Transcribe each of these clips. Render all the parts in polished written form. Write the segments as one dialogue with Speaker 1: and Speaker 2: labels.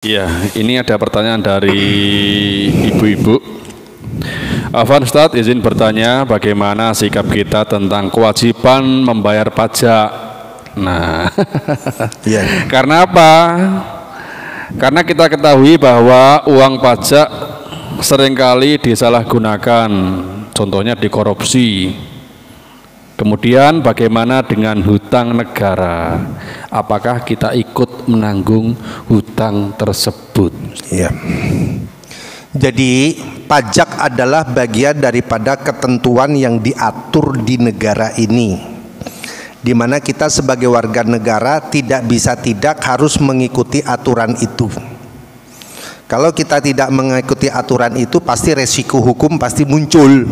Speaker 1: Iya, ini ada pertanyaan dari ibu-ibu. Afwan Ustadz, izin bertanya bagaimana sikap kita tentang kewajiban membayar pajak. Nah,
Speaker 2: yeah.
Speaker 1: Karena apa? Karena kita ketahui bahwa uang pajak seringkali disalahgunakan, contohnya dikorupsi. Kemudian bagaimana dengan hutang negara? Apakah kita ikut menanggung hutang tersebut?
Speaker 2: Ya. Jadi pajak adalah bagian daripada ketentuan yang diatur di negara ini, di mana kita sebagai warga negara tidak bisa tidak harus mengikuti aturan itu. Kalau kita tidak mengikuti aturan itu, pasti resiko hukum pasti muncul.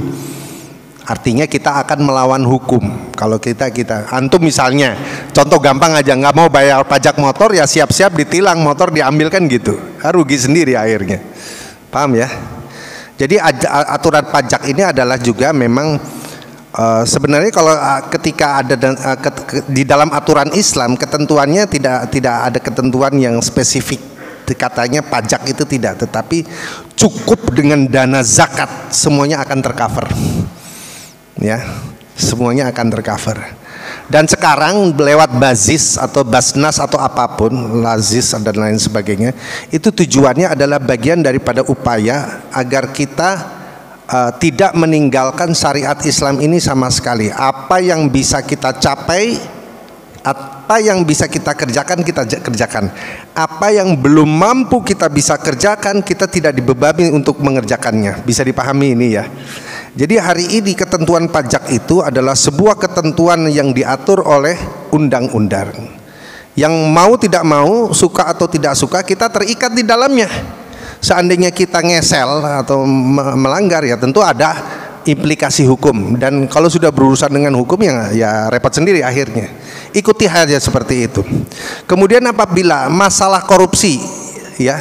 Speaker 2: Artinya kita akan melawan hukum. Kalau kita antum misalnya, contoh gampang aja, nggak mau bayar pajak motor, ya siap-siap ditilang motor, diambil kan gitu, rugi sendiri akhirnya. Paham ya? Jadi aturan pajak ini adalah juga memang sebenarnya kalau ketika ada di dalam aturan Islam, ketentuannya tidak ada ketentuan yang spesifik. Katanya pajak itu tidak, tetapi cukup dengan dana zakat semuanya akan tercover. Ya, semuanya akan tercover. Dan sekarang lewat Bazis atau Basnas atau apapun, Lazis dan lain sebagainya, itu tujuannya adalah bagian daripada upaya agar kita tidak meninggalkan syariat Islam ini sama sekali. Apa yang bisa kita capai, apa yang bisa kita kerjakan, kita kerjakan. Apa yang belum mampu kita bisa kerjakan, kita tidak dibebani untuk mengerjakannya. Bisa dipahami ini ya. Jadi hari ini ketentuan pajak itu adalah sebuah ketentuan yang diatur oleh undang-undang. Yang mau tidak mau, suka atau tidak suka, kita terikat di dalamnya. Seandainya kita ngesel atau melanggar, ya tentu ada implikasi hukum. Dan kalau sudah berurusan dengan hukum, ya repot sendiri akhirnya. Ikuti saja seperti itu. Kemudian apabila masalah korupsi, ya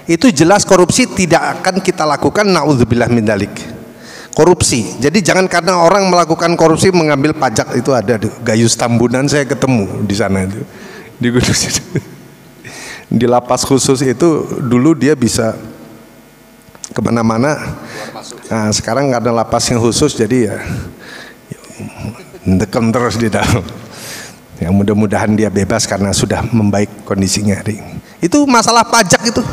Speaker 2: itu jelas korupsi tidak akan kita lakukan, naudzubillah min dzalik. Korupsi. Jadi jangan karena orang melakukan korupsi mengambil pajak. Itu ada Gayus Tambunan, saya ketemu di sana itu, di Kudus itu. Di lapas khusus itu dulu dia bisa kemana-mana. Nah, sekarang nggak ada lapas yang khusus, jadi ya dekem terus di dalam. Ya mudah-mudahan dia bebas karena sudah membaik kondisinya. Itu masalah pajak itu.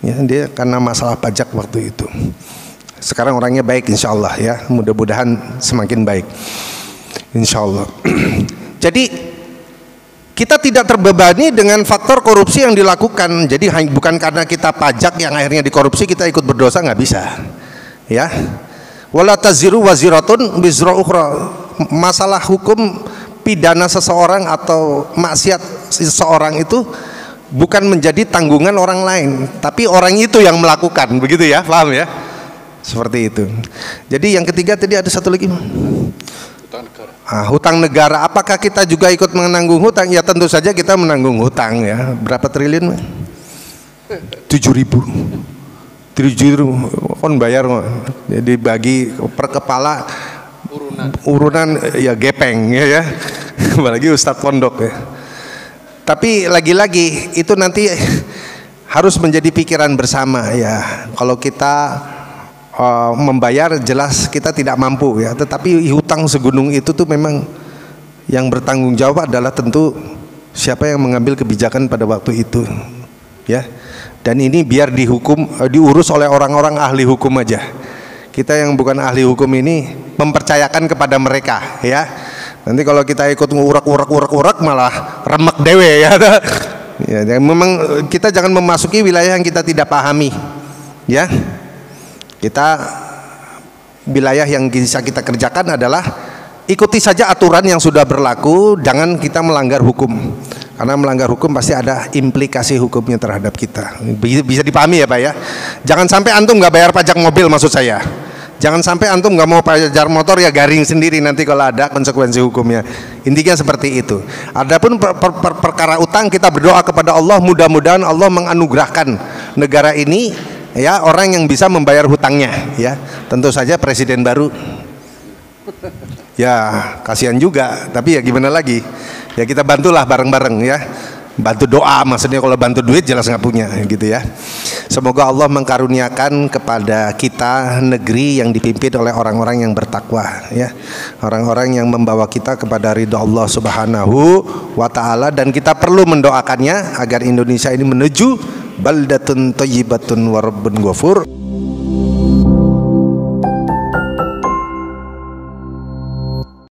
Speaker 2: Ya, dia karena masalah pajak waktu itu. Sekarang orangnya baik insya Allah ya, mudah-mudahan semakin baik insya Allah. Jadi kita tidak terbebani dengan faktor korupsi yang dilakukan. Jadi bukan karena kita pajak yang akhirnya dikorupsi kita ikut berdosa, nggak bisa ya. Wala taziru waziratun bizra ukhra. Masalah hukum pidana seseorang atau maksiat seseorang itu bukan menjadi tanggungan orang lain, tapi orang itu yang melakukan, begitu ya, paham ya? Seperti itu. Jadi yang ketiga tadi ada satu lagi, hutang negara. Hutang negara. Apakah kita juga ikut menanggung hutang? Ya tentu saja kita menanggung hutang ya. Berapa triliun? 7.000 kon bayar, jadi bagi per kepala urunan ya gepeng ya. Apalagi Ustadz pondok ya. Tapi lagi-lagi itu nanti harus menjadi pikiran bersama ya. Kalau kita membayar jelas kita tidak mampu ya, tetapi hutang segunung itu tuh memang yang bertanggung jawab adalah tentu siapa yang mengambil kebijakan pada waktu itu ya. Dan ini biar diurus oleh orang-orang ahli hukum aja. Kita yang bukan ahli hukum ini mempercayakan kepada mereka ya. Nanti kalau kita ikut ngurak malah remek dewe ya. Ya memang kita jangan memasuki wilayah yang kita tidak pahami ya. Kita wilayah yang bisa kita kerjakan adalah ikuti saja aturan yang sudah berlaku, jangan kita melanggar hukum. Karena melanggar hukum pasti ada implikasi hukumnya terhadap kita. Bisa dipahami ya Pak ya. Jangan sampai antum nggak bayar pajak mobil, maksud saya. Jangan sampai antum nggak mau pajak motor, ya garing sendiri nanti kalau ada konsekuensi hukumnya. Intinya seperti itu. Adapun perkara utang, kita berdoa kepada Allah, mudah-mudahan Allah menganugerahkan negara ini ya orang yang bisa membayar hutangnya ya. Tentu saja presiden baru ya kasihan juga, tapi ya gimana lagi ya, kita bantulah bareng-bareng ya. bantu doa, maksudnya kalau bantu duit jelas nggak punya gitu ya. Semoga Allah mengkaruniakan kepada kita negeri yang dipimpin oleh orang-orang yang bertakwa ya, orang-orang yang membawa kita kepada ridha Allah Subhanahu wa taala, dan kita perlu mendoakannya agar Indonesia ini menuju baldatun thayyibatun wa rabbun ghafur.